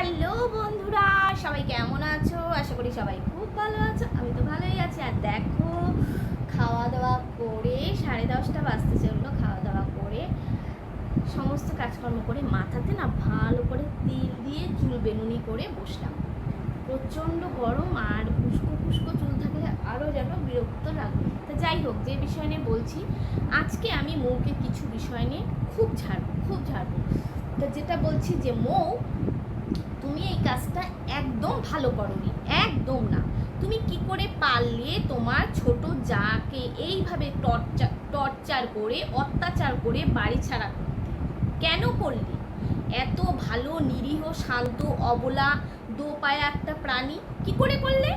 Hello বন্ধুরা, সবাই কেমন আছো? আশা করি সবাই খুব ভালো আছো। আমি তো ভালোই আছি। আর দেখো, খাওয়া দাওয়া করে 10:30 বাজতে চললো। খাওয়া দাওয়া করে সমস্ত কাজকর্ম করে মাথাতে না ভালো করে তেল দিয়ে চুল বেনুনি করে বসলাম। প্রচণ্ড গরম, আর উস্কো খুস্কো চুল থাকলে আরও যেন বিরক্ত লাগবে। তা যাই হোক, যে বিষয় নিয়ে বলছি, আজকে আমি মৌকে কিছু বিষয় নিয়ে খুব ঝাড়বো। তো যেটা বলছি যে মৌ, তুমি এই কাজটা একদম ভালো করোনি, একদম না। তুমি কি করে পারলে তোমার ছোট জাকে এইভাবে টর্চার করে, অত্যাচার করে বাড়ি ছাড়া করতে? কেন করলে? এত ভালো, নিরীহ, শান্ত, অবলা, দোপায়া একটা প্রাণী কি করে করলে?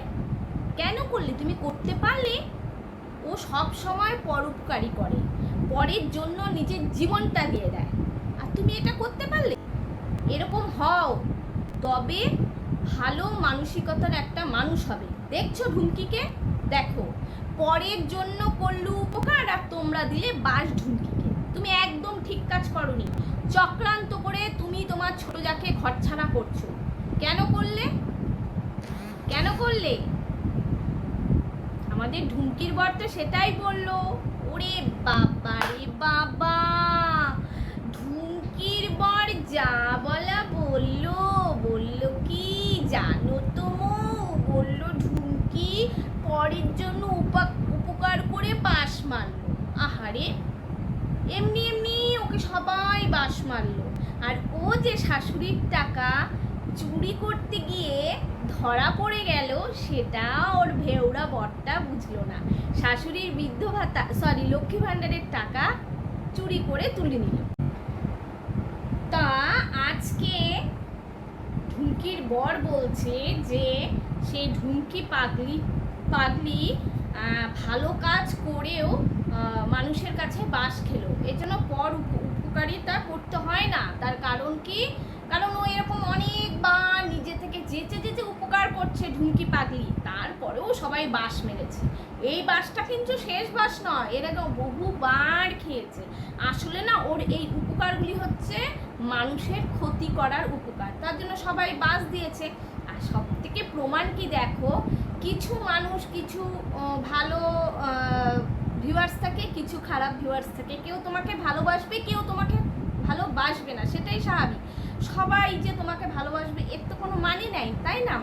কেন করলে? তুমি করতে পারলে? ও সব সময় পরোপকারী করে, পরের জন্য নিজের জীবনটা দিয়ে দেয়, আর তুমি এটা করতে পারলে? এরকম হও, তবে ভালো মানসিকতার একটা মানুষ হবে। দেখছো ঢুমকিকে? দেখো, পরের জন্য করলু উপকার, আর তোমরা দিলে বাস ঢুমকিকে। তুমি একদম ঠিক কাজ করনি। চক্রান্ত করে তুমি তোমার ছোট যাকে ঘরছাড়া করছো। কেন করলে? কেন করলে? আমাদের ঢুমকির বর তো সেটাই বললো। ওরে বাবা রে বাবা, ঢুমকির বর যা বলা বললো কি জানো তো? বললো ঢুমকি পরের জন্য উপকার করে বাস মারলো। আহারে, এমনি এমনি ওকে সবাই বাস মারলো, আর ও যে শাশুড়ির টাকা চুরি করতে গিয়ে ধরা পড়ে গেল, সেটা ওর ভেউরা বরটা বুঝলো না। শাশুড়ির বৃদ্ধ ভাতা, লক্ষ্মী ভাণ্ডারের টাকা চুরি করে তুলে নিল। তা আজকে ঢুমকির বর বলছে যে সেই ঢুমকি পাগলি ভালো কাজ করেও মানুষের কাছে বাস খেলো। এর জন্য পর উপকারিতা করতে হয় না। তার কারণ কি? কারণ ও এরকম অনেকবার নিজে থেকে যেচে উপকার করছে ঢুমকি পাগলি, তারপরেও সবাই বাস মেরেছে। এই বাসটা কিন্তু শেষ বাস নয়, এর আগে বহুবার খেয়েছে। আসলে না, ওর এই উপকারগুলি হচ্ছে মানুষের ক্ষতি করার উপকার, তার জন্য সবাই বাস দিয়েছে। আর সব থেকে প্রমাণ কি দেখো, কিছু মানুষ, কিছু ভালো ভিউয়ার্স থাকে, কিছু খারাপ ভিউয়ার্স থাকে। কেউ তোমাকে ভালোবাসবে, কেউ তোমাকে ভালোবাসবে না, সেটাই স্বাভাবিক। সবাই যে তোমাকে ভালোবাসবে এর তো কোনো মানে নেই, তাই না?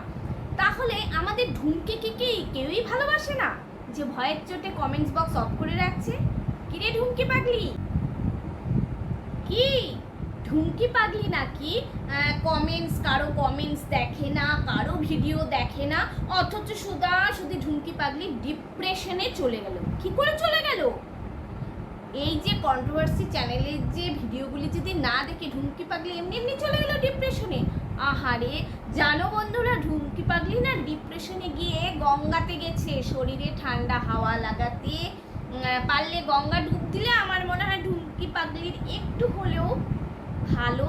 তাহলে আমাদের ঢুমকিকে কি কেউই ভালোবাসে না, যে ভয়ের চোটে কমেন্টস বক্স অফ করে রাখছে? কিরে ঢুমকি পাগলি, কি ঢুমকি পাগলি নাকি কারো কমেন্টস দেখে না, কারো ভিডিও দেখে না, অথচ শুধু ঢুমকি পাগলি ডিপ্রেশনে চলে গেল? কি করে চলে গেল? এই যে কন্ট্রোভার্সি চ্যানেলের যে ভিডিওগুলি যদি না দেখে ঢুমকি পাগলি এমনি চলে গেল ডিপ্রেশনে। আহারে, জানো বন্ধুরা, ঢুমকি পাগলি না ডিপ্রেশনে গিয়ে গঙ্গাতে গেছে, শরীরে ঠান্ডা হাওয়া লাগাতে। পারলে গঙ্গা ডুব দিলে আমার মনে হয় ঢুমকি পাগলির একটু হলেও ভালো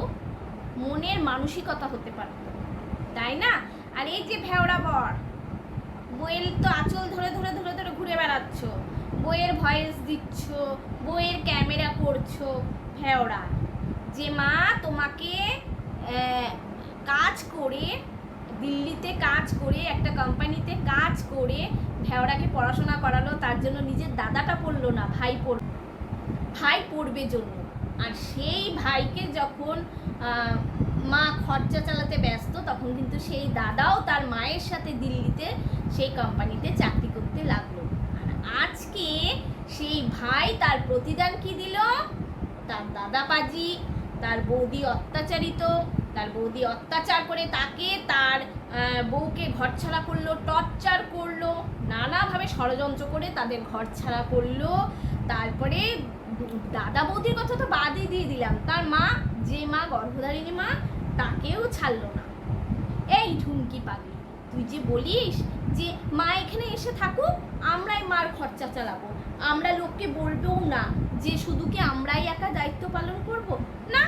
মনের মানসিকতা হতে পারত, তাই না? আর এই যে ভেওড়া বর, বইয়ের তো আঁচল ধরে ঘুরে বেড়াচ্ছ, বইয়ের ভয়েস দিচ্ছ, বইয়ের ক্যামেরা করছো। ভেওড়া যে মা তোমাকে কাজ করে, দিল্লিতে কাজ করে, একটা কোম্পানিতে কাজ করে ভেওড়াকে পড়াশোনা করালো, তার জন্য নিজের দাদাটা পড়লো না, ভাই পড়বে জন্য। আর সেই ভাইকে যখন মা খরচা চালাতে ব্যস্ত, তখন কিন্তু সেই দাদাও তার মায়ের সাথে দিল্লিতে সেই কোম্পানিতে চাকরি করতে লাগলো। আর আজকে সেই ভাই তার প্রতিদান কি দিল? তার দাদা পাজি, তার বৌদি অত্যাচারিত, তার বৌদি অত্যাচার করে তাকে, তার বউকে ঘর ছাড়া করলো, টর্চার করলো, নানাভাবে ষড়যন্ত্র করে তাদের ঘর ছাড়া করলো। তারপরে দাদা বৌদির কথা তো বাদই দিয়ে দিলাম, তার মা, যে মা গর্ভধারিণী মা, তাকেও ছাড়লো না। এই ঢুমকি পাগলি, তুই যে বলিস যে মা এখানে এসে থাকুক, আমরাই মার খরচা চালাবো, আমরা লোককে বলবেও না যে শুধু কি আমরাই একা দায়িত্ব পালন করব, না,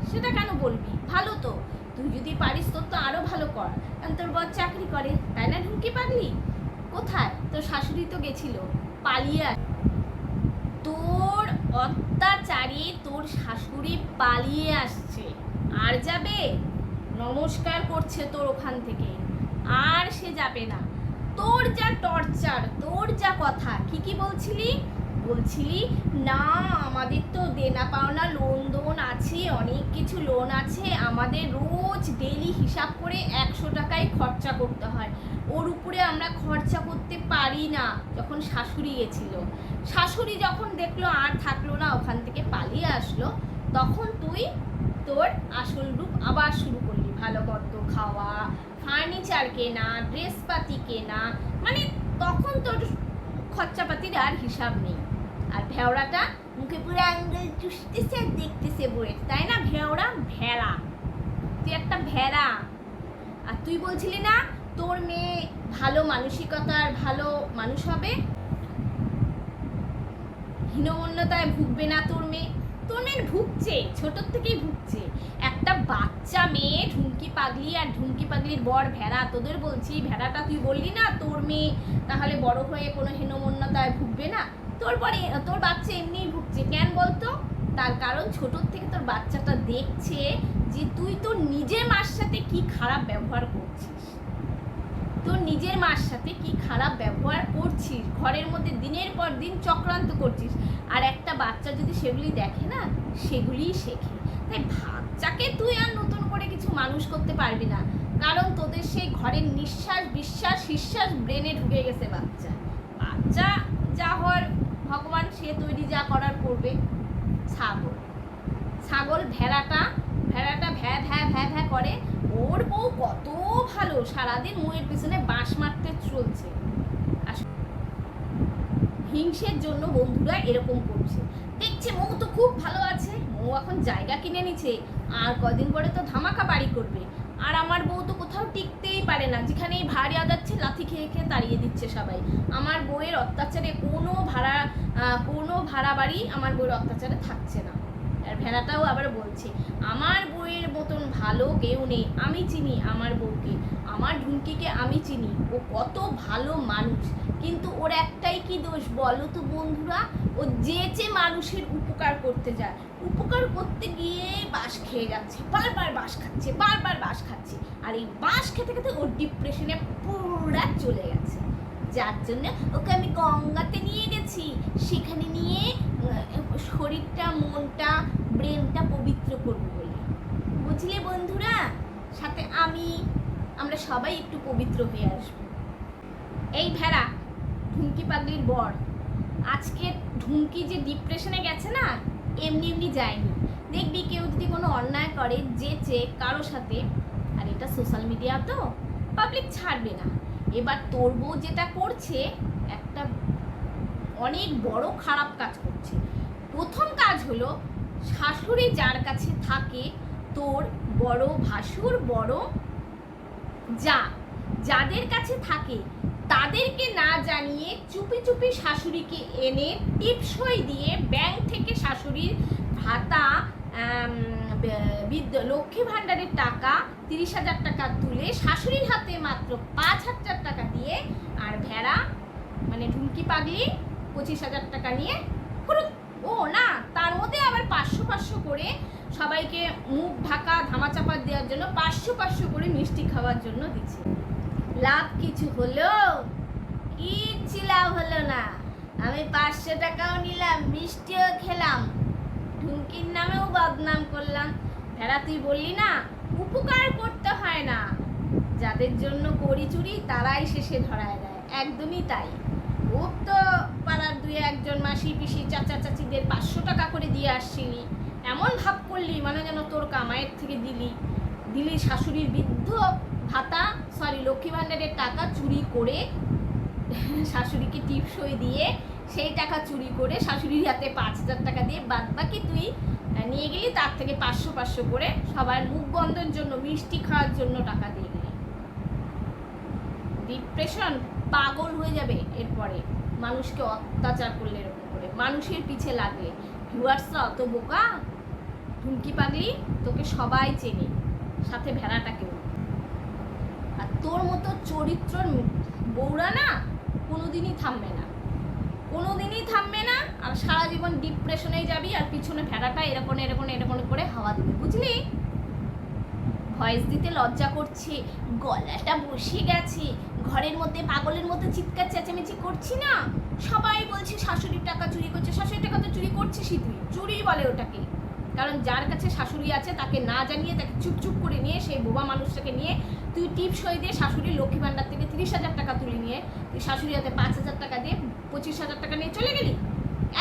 সেটা কেন বলবি? ভালো তো, তুই যদি পারিস তোর তো আরো ভালো কর, কারণ তোর বর চাকরি করে, তাই না ঢুমকি পাগলি? কোথায় তোর শাশুড়ি? তো গেছিল পালিয়ে। তোর অত্যাচারে তোর শাশুড়ি পালিয়ে আসছে, আর যাবে নমস্কার করছে তোর ওখান থেকে, আর সে যাবে না। তোর যা টর্চার, তোর যা কথা, কি বলছিলি? বলছিলি না আমাদের তো দেনা পাওনা লোন আছে, অনেক কিছু লোন আছে, আমাদের রোজ ডেইলি হিসাব করে 100 টাকায় খরচা করতে হয়, ওর উপরে আমরা খরচা করতে পারি না। যখন শাশুড়ি গেছিল, শাশুড়ি যখন দেখলো আর থাকলো না, ওখান থেকে পালিয়ে আসলো, তখন তুই তোর আসল রূপ আবার শুরু করলি। ভালো মন্দ খাওয়া, ফার্নিচার কেনা, ড্রেসপাতি কেনা, মানে তখন তোর খরচাপাতির আর হিসাব নেই। আর ভেওড়াটা মুখে পুরো আঙ্গুল চুষতেছে আর দেখতেছে বইয়ের, তাই না? ভেড়া, তুই একটা ভেড়া। আর তুই বলছিলি না তোর মেয়ে ভালো মানসিকতার ভালো মানুষ হবে, হীনমন্যতায় ভুগবে না। তোর মেয়ে ভুগছে, ছোটোর থেকেই ভুগছে। একটা বাচ্চা মেয়ে ঢুমকি পাগলি, আর ঢুমকি পাগলির বর ভেড়া। তোদের বলছি, ভেড়াটা তুই বললি না তোর মেয়ে তাহলে বড় হয়ে কোনো হীনমন্যতায় ভুগবে না। তোর বাচ্চা এমনিই ভুগছে। কেন বলতো? তার কারণ ছোটোর থেকে তোর বাচ্চাটা দেখছে যে তুই তোর নিজের মার সাথে কি খারাপ ব্যবহার করছিস, তোর নিজের মার সাথে কি খারাপ ব্যবহার করছিস, ঘরের মধ্যে দিনের পর দিন চক্রান্ত করছিস। আর একটা বাচ্চা যদি সেগুলি দেখে না, সেগুলিই শেখে। তাই বাচ্চাকে তুই আর নতুন করে কিছু মানুষ করতে পারবি না, কারণ তোদের সেই ঘরের নিঃশ্বাস বিশ্বাস ব্রেনে ঢুকে গেছে। বাচ্চা যা হওয়ার ভগবান সে তৈরি, যা করার করবে। ছাগল ভেড়াটা ভ্যা করে। ওর বউ কত ভালো, সারাদিন মুয়ের পিছনে বাঁশ মারতে চলছে। হিংসের জন্য বন্ধুরা এরকম করছে। দেখছে মৌ তো খুব ভালো আছে, মৌ এখন জায়গা কিনে নিছে, আর কদিন পরে তো ধামাকা বাড়ি করবে। আর আমার বউ তো কোথাও টিকতেই পারে না, যেখানেই ভাড়া যাচ্ছে লাথি খেয়ে তাড়িয়ে দিচ্ছে সবাই। আমার বউয়ের অত্যাচারে কোনো ভাড়া বাড়ি আমার বউয়ের অত্যাচারে থাকছে না। আর ভেড়াটাও আবার বলছে আমার বউয়ের মতন ভালো কেউ নেই, আমি চিনি আমার বউকে, আমার ঢুমকিকে আমি চিনি, ও কত ভালো মানুষ। কিন্তু ওর একটাই কি দোষ বলো তো বন্ধুরা? ও যেচে মানুষের উপকার করতে যায়, উপকার করতে গিয়ে বাঁশ খেয়ে যাচ্ছে, বারবার বাঁশ খাচ্ছে। আর এই বাঁশ খেতে খেতে ওর ডিপ্রেশনে পুরা চলে গেছে। যার জন্য ওকে আমি গঙ্গাতে নিয়ে গেছি, সেখানে নিয়ে শরীরটা, মনটা, ব্রেনটা পবিত্র করবো বলে। বুঝলে বন্ধুরা? সাথে আমরা সবাই একটু পবিত্র হয়ে আসবো। এই ভেড়া ঢুমকি পাগলির বর, আজকে ঢুমকি যে ডিপ্রেশনে গেছে না, এমনি যায়নি। দেখবি কেউ যদি কোনো অন্যায় করে যেচে কারো সাথে, আর এটা সোশ্যাল মিডিয়া তো পাবলিক ছাড়বে না। এবার তোর বউ যেটা করছে, একটা অনেক বড় খারাপ কাজ করছে। প্রথম কাজ হলো, শাশুড়ি যার কাছে থাকে, তোর বড় ভাসুর, বড় যাদের কাছে থাকে, তাদেরকে না জানিয়ে চুপি শাশুড়িকে এনে টিপসই দিয়ে ব্যাংক থেকে শাশুড়ির ভাতা, লক্ষ্মী ভাণ্ডারের টাকা 30,000 টাকা তুলে শাশুড়ির হাতে মাত্র 5,000 টাকা দিয়ে, আর ভেড়া মানে ঢুমকি পাগলি 25,000 টাকা নিয়ে ও না, তার মধ্যে আবার 500 করে সবাইকে মুখ ঢাকা ধামাচাপা দেওয়ার জন্য 500 করে মিষ্টি খাওয়ার জন্য দিচ্ছে। লাভ কিছু হলো? কিচ্ছু লাভ হলো না। আমি 500 টাকাও নিলাম, মিষ্টিও খেলাম, ঢুমকির নামেও বদনাম করলাম। ভেড়া তুই বললি না উপকার করতে হয় না, যাদের জন্য করি চুরি তারাই শেষে ধরায় দেয়। একদমই তাই। ও তো পাড়ার 2-1 মাসি পিসি চাচা চাচিদের 500 টাকা করে দিয়ে আসছিলি, এমন ভাব করলি মানে যেন তোর কামাইয়ের থেকে দিলি শাশুড়ির বৃদ্ধ ভাতা, লক্ষ্মী ভাণ্ডারের টাকা চুরি করে শাশুড়িকে টিপসই দিয়ে, সেই টাকা চুরি করে শাশুড়ির হাতে 5,000 টাকা দিয়ে বাদ বাকি তুই নিয়ে গেলি, তার থেকে 500 করে সবার মুখ বন্ধের জন্য, মিষ্টি খাওয়ার জন্য টাকা দিয়ে গেলি। ডিপ্রেশন, পাগল হয়ে যাবে এরপরে মানুষকে অত্যাচার করলে, এরকম করে মানুষের পিছে লাগলে। ভিউয়ার্সরা অত বোকা? ঢুমকি পাগলি তোকে সবাই চেনে, সাথে ভেড়াটাকেও। আর তোর মতো চরিত্রর বউরা না কোনোদিনই থামবে না, আর সারা জীবন ডিপ্রেশনেই যাবি, আর পিছনে ভেড়াটা এরকম করে হাওয়া দিবে। বুঝলি? ভয়েস দিতে লজ্জা করছে, গলাটা বসে গেছে, ঘরের মধ্যে পাগলের মতো চিৎকার চেঁচামেচি করছি না, সবাই বলছে শাশুড়ির টাকা চুরি করছে। শাশুড়ির টাকা তো চুরি করছিসই তুই, চুরি বলে ওটাকে। কারণ যার কাছে শাশুড়ি আছে তাকে না জানিয়ে, তাকে চুপচুপ করে নিয়ে, সেই বোবা মানুষটাকে নিয়ে তুই টিপ সই দিয়ে শাশুড়ির লক্ষ্মী ভাণ্ডার থেকে 30,000 টাকা তুলে নিয়ে তুই শাশুড়ি হাতে 5,000 টাকা দিয়ে 25,000 টাকা নিয়ে চলে গেলি।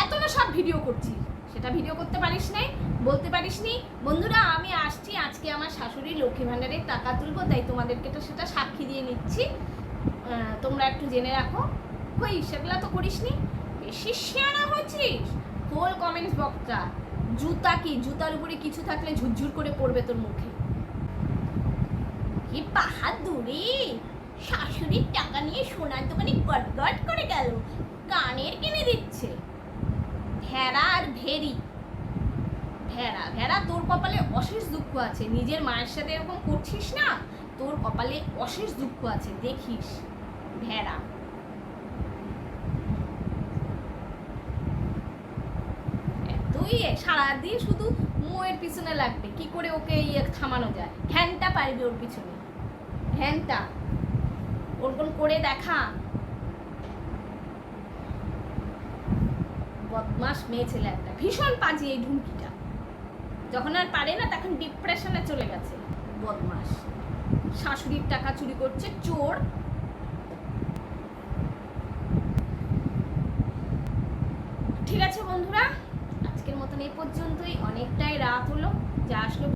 এত না সব ভিডিও করছিস, সেটা ভিডিও করতে পারিস নাই, বলতে পারিস নি। বন্ধুরা, আমি আসছি আজকে আমার শাশুড়ির লক্ষ্মী ভাণ্ডারের টাকা তুলবো, তাই তোমাদেরকে তো সেটা সাক্ষী দিয়ে নিচ্ছি, তোমরা একটু জেনে রাখো। কই সেগুলা তো করিস নি, বেশি শেয়ারা হচ্ছিস। খোল কমেন্টস বক্সটা, জুতা কি, জুতার উপরে কিছু থাকলে ঝুরঝুর করে পড়বে তোর মুখে। কি বাহাদুরি, শাশুড়ির টাকা নিয়ে সোনার দোকানে গটগট করে গেল, কানের কিনে দিচ্ছে। ভেড়া আর ভেরি, ভেড়া ভেড়া, তোর কপালে অশেষ দুঃখ আছে, নিজের মায়ের সাথে এরকম করছিস না, তোর কপালে অশেষ দুঃখ আছে, দেখিস। ভেড়া তুই সারাদিন শুধু মোয়ের পিছনে লাগবে, কি করে ওকে থামানো যায়। ঘ্যানটা পারবি ওর পিছনে, ঘ্যানটা ওরকম করে দেখা। বদমাস মেয়ে ছেলে একটা, ভীষণ পাজি এই ঢুমকিটা। যখন আর পারে না তখন ডিপ্রেশনে চলে গেছে। বদমাস, শাশুড়ির টাকা চুরি করছে, চোর। ঠিক আছে বন্ধুরা, আজকের মতন এই পর্যন্তই। অনেকটাই রাত হলো, যা আসলো